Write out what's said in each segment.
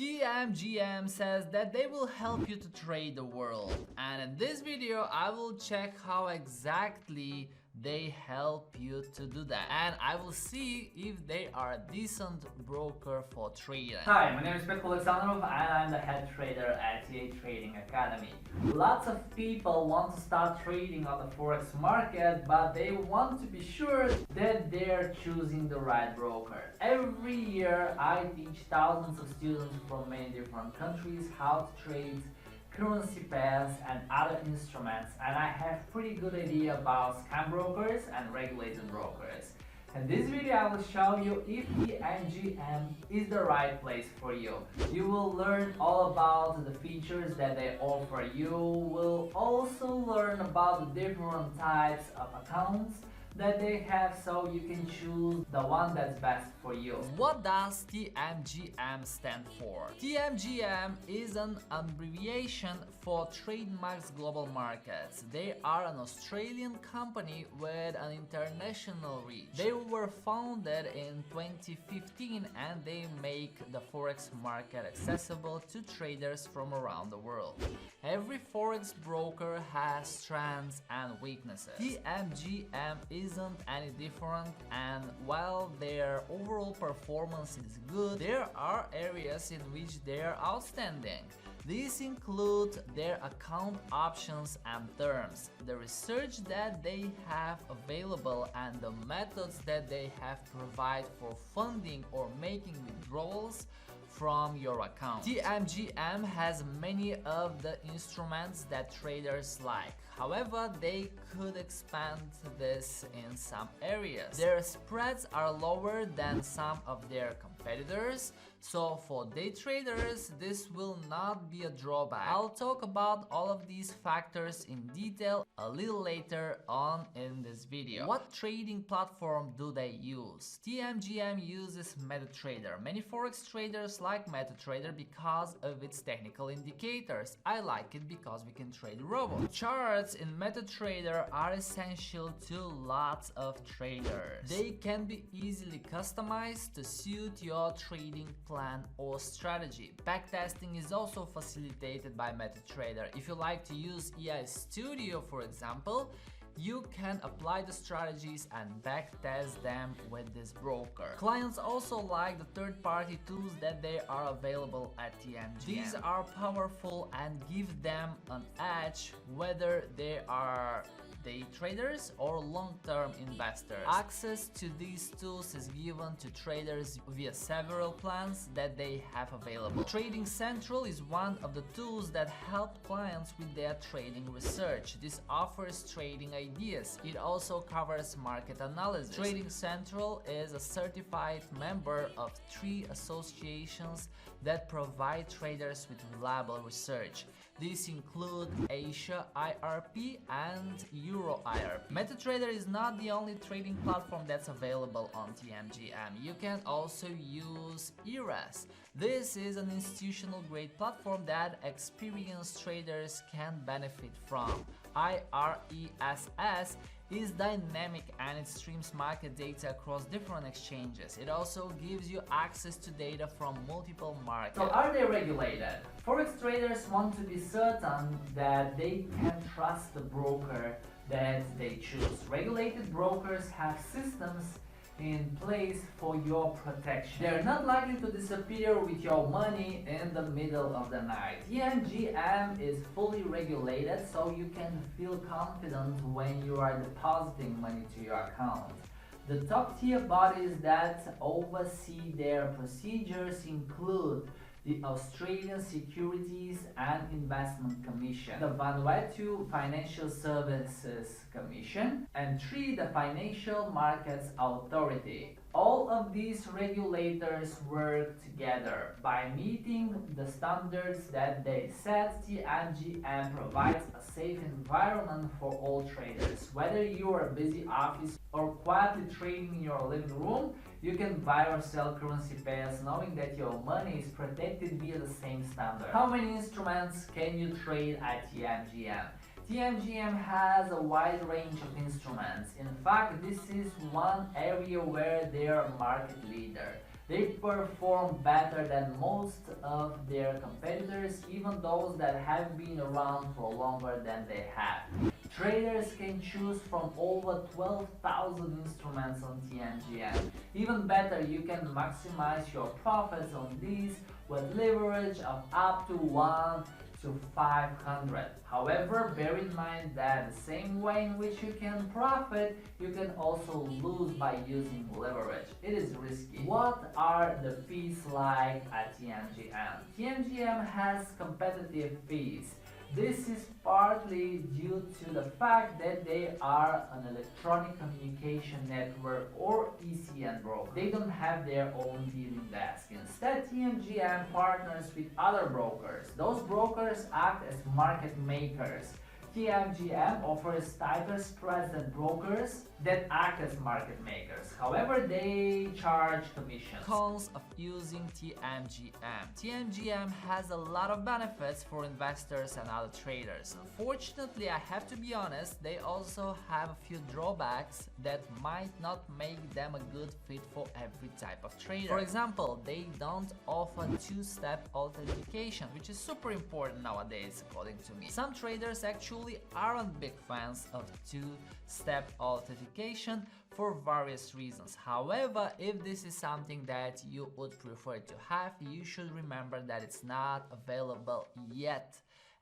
TMGM says that they will help you to trade the world, and in this video I will check how exactly they help you to do that, and I will see if they are a decent broker for trading. Hi, my name is Forex Broker and I'm the head trader at TA Trading Academy. Lots of people want to start trading on the Forex market, but they want to be sure that they're choosing the right broker. Every year I teach thousands of students from many different countries how to trade currency pairs and other instruments, and I have pretty good idea about scam brokers and regulated brokers. In this video I will show you if TMGM is the right place for you. You will learn all about the features that they offer. You will also learn about the different types of accounts that they have, so you can choose the one that's best for you. What does TMGM stand for? TMGM is an abbreviation for TradeMax Global Markets. They are an Australian company with an international reach. They were founded in 2015 and they make the Forex market accessible to traders from around the world. Every Forex broker has strengths and weaknesses. TMGM isn't any different, and while their overall performance is good, there are areas in which they are outstanding. These include their account options and terms, the research that they have available, and the methods that they have provide for funding or making withdrawals from your account. TMGM has many of the instruments that traders like. However, they could expand this in some areas. Their spreads are lower than some of their competitors, so for day traders this will not be a drawback. I'll talk about all of these factors in detail a little later on in this video. What trading platform do they use? TMGM uses MetaTrader. Many Forex traders like MetaTrader because of its technical indicators. I like it because we can trade robots. Charts in MetaTrader are essential to lots of traders. They can be easily customized to suit your trading plan or strategy. Backtesting is also facilitated by MetaTrader. If you like to use AI Studio, for example, you can apply the strategies and backtest them with this broker. Clients also like the third-party tools that they are available at TMGM. These are powerful and give them an edge whether they are day traders or long-term investors. Access to these tools is given to traders via several plans that they have available. Trading Central is one of the tools that help clients with their trading research. This offers trading ideas. It also covers market analysis. Trading Central is a certified member of 3 associations that provide traders with reliable research. These include Asia IRP and Euro IRP. MetaTrader is not the only trading platform that's available on TMGM. You can also use IRESS. This is an institutional grade platform that experienced traders can benefit from. IRESS is dynamic and it streams market data across different exchanges. It also gives you access to data from multiple markets. So are they regulated? Forex traders want to be certain that they can trust the broker that they choose. Regulated brokers have systems in place for your protection. They're not likely to disappear with your money in the middle of the night. TMGM is fully regulated, so you can feel confident when you are depositing money to your account. The top tier bodies that oversee their procedures include the Australian Securities and Investment Commission, the Vanuatu Financial Services Commission, and 3, the Financial Markets Authority. All of these regulators work together. By meeting the standards that they set, TMGM provides a safe environment for all traders. Whether you are a busy office or quietly trading in your living room, you can buy or sell currency pairs knowing that your money is protected via the same standard. How many instruments can you trade at TMGM? TMGM has a wide range of instruments. In fact, this is one area where they are market leader. They perform better than most of their competitors, even those that have been around for longer than they have. Traders can choose from over 12,000 instruments on TMGM. Even better, you can maximize your profits on these with leverage of up to 1 to 500. However, bear in mind that the same way in which you can profit, you can also lose by using leverage. It is risky. What are the fees like at TMGM? TMGM has competitive fees. This is partly due to the fact that they are an electronic communication network or ECN broker. They don't have their own dealing desk. Instead, TMGM partners with other brokers. Those brokers act as market makers. TMGM offers tighter spreads than brokers that act as market makers. However, they charge commissions. Cons of using TMGM. TMGM has a lot of benefits for investors and other traders. Unfortunately, I have to be honest, they also have a few drawbacks that might not make them a good fit for every type of trader. For example, they don't offer two-step authentication, which is super important nowadays, according to me. Some traders actually aren't big fans of two-step authentication for various reasons. However, if this is something that you would prefer to have, you should remember that it's not available yet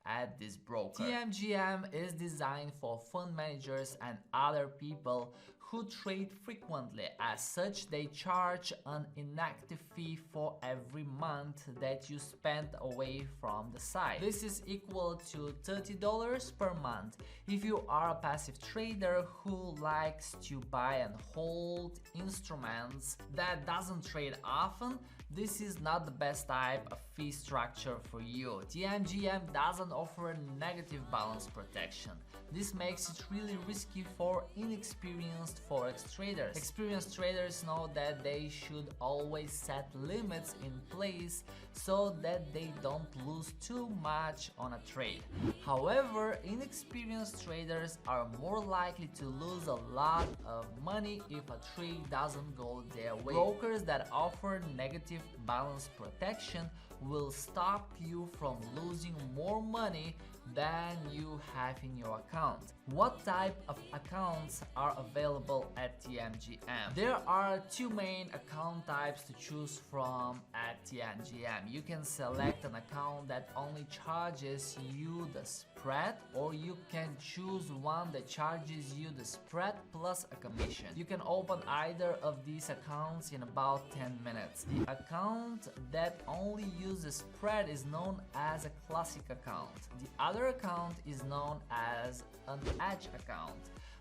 at this broker. TMGM is designed for fund managers and other people who trade frequently. As such, they charge an inactive fee for every month that you spend away from the site. This is equal to $30 per month. If you are a passive trader who likes to buy and hold instruments that doesn't trade often, this is not the best type of fee structure for you. TMGM doesn't offer negative balance protection. This makes it really risky for inexperienced Forex traders. Experienced traders know that they should always set limits in place so that they don't lose too much on a trade. However, inexperienced traders are more likely to lose a lot of money if a trade doesn't go their way. Brokers that offer negative balance protection will stop you from losing more money than you have in your account. What type of accounts are available at TMGM? There are two main account types to choose from at TMGM. You can select an account that only charges you the spread, or you can choose one that charges you the spread plus a commission. You can open either of these accounts in about 10 minutes. The account that only uses spread is known as a classic account. The other account is known as an edge account.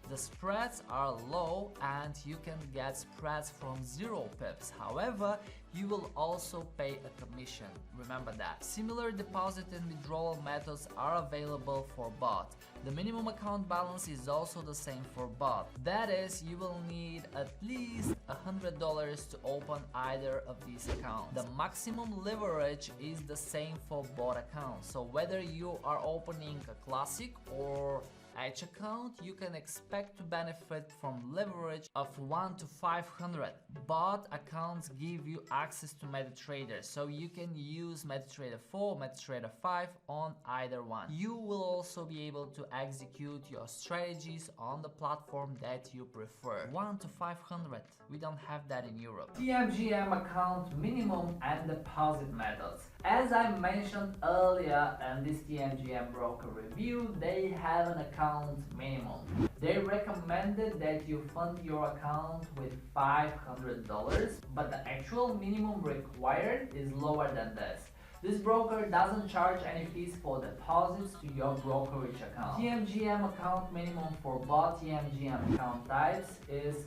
The spreads are low and you can get spreads from 0 pips. However, you will also pay a commission. Remember that. Similar deposit and withdrawal methods are available for both. The minimum account balance is also the same for both. That is, you will need at least $100 to open either of these accounts. The maximum leverage is the same for both accounts. So whether you are opening a classic or edge account, you can expect to benefit from leverage of 1 to 500. Both accounts give you access to MetaTrader, so you can use MetaTrader 4, MetaTrader 5 on either one. You will also be able to execute your strategies on the platform that you prefer. 1 to 500, we don't have that in Europe. TMGM account minimum and deposit methods. As I mentioned earlier in this TMGM broker review, they have an account minimum. They recommended that you fund your account with $500, but the actual minimum required is lower than this. This broker doesn't charge any fees for deposits to your brokerage account. TMGM account minimum for both TMGM account types is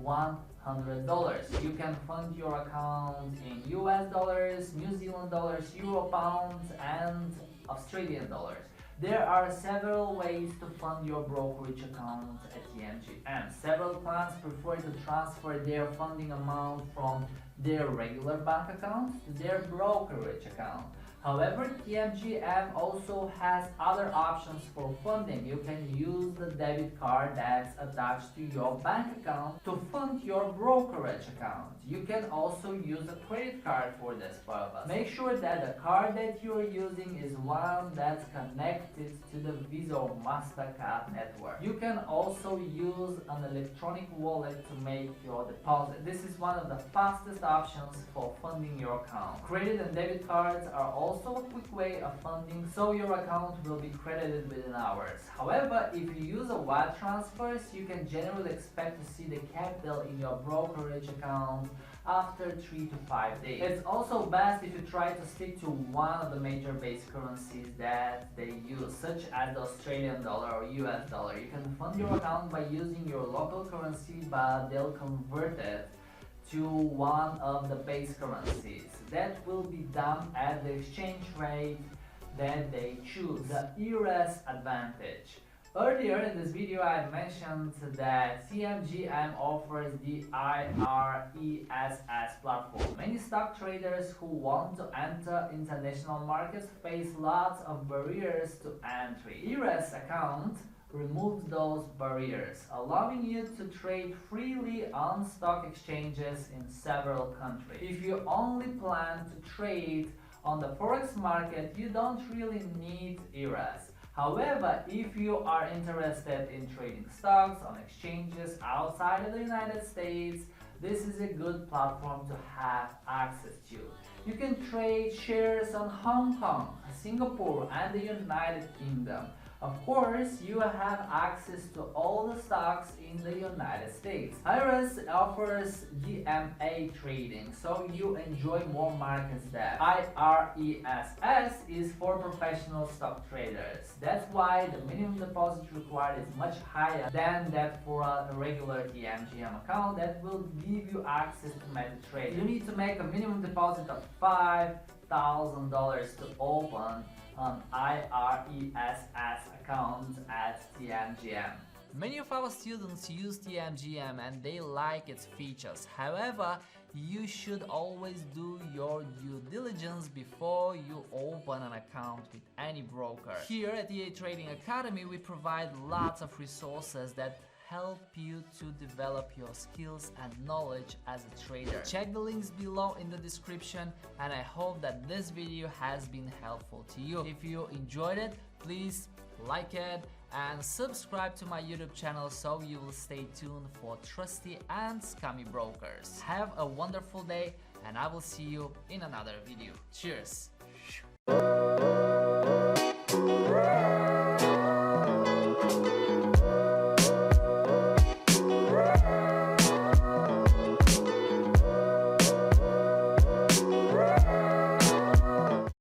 $100. You can fund your account in US dollars, New Zealand dollars, Euro pounds, and Australian dollars. There are several ways to fund your brokerage account at TMGM. Several clients prefer to transfer their funding amount from their regular bank account to their brokerage account. However, TMGM also has other options for funding. You can use the debit card that's attached to your bank account to fund your brokerage account. You can also use a credit card for this purpose. Make sure that the card that you are using is one that's connected to the Visa or MasterCard network. You can also use an electronic wallet to make your deposit. This is one of the fastest options for funding your account. Credit and debit cards are also a quick way of funding, so your account will be credited within hours. However, if you use a wire transfers, you can generally expect to see the capital in your brokerage account after 3 to 5 days. It's also best if you try to stick to one of the major base currencies that they use, such as the Australian dollar or US dollar. You can fund your account by using your local currency, but they'll convert it to one of the base currencies. That will be done at the exchange rate that they choose, the IRESS advantage. Earlier in this video I mentioned that TMGM offers the IRESS platform. Many stock traders who want to enter international markets face lots of barriers to entry. IRESS account removes those barriers, allowing you to trade freely on stock exchanges in several countries. If you only plan to trade on the Forex market, you don't really need IRESS. However, if you are interested in trading stocks on exchanges outside of the United States, this is a good platform to have access to. You can trade shares on Hong Kong, Singapore, and the United Kingdom. Of course, you have access to all the stocks in the United States. IRESS offers DMA trading, so you enjoy more markets there. IRESS is for professional stock traders. That's why the minimum deposit required is much higher than that for a regular TMGM account that will give you access to MetaTrader. You need to make a minimum deposit of $5,000 to open an IRESS account at TMGM. Many of our students use TMGM and they like its features. However, you should always do your due diligence before you open an account with any broker. Here at EA Trading Academy, we provide lots of resources that help you to develop your skills and knowledge as a trader. Check the links below in the description, and I hope that this video has been helpful to you. If you enjoyed it, please like it and subscribe to my YouTube channel so you will stay tuned for trusty and scummy brokers. Have a wonderful day, and I will see you in another video. Cheers!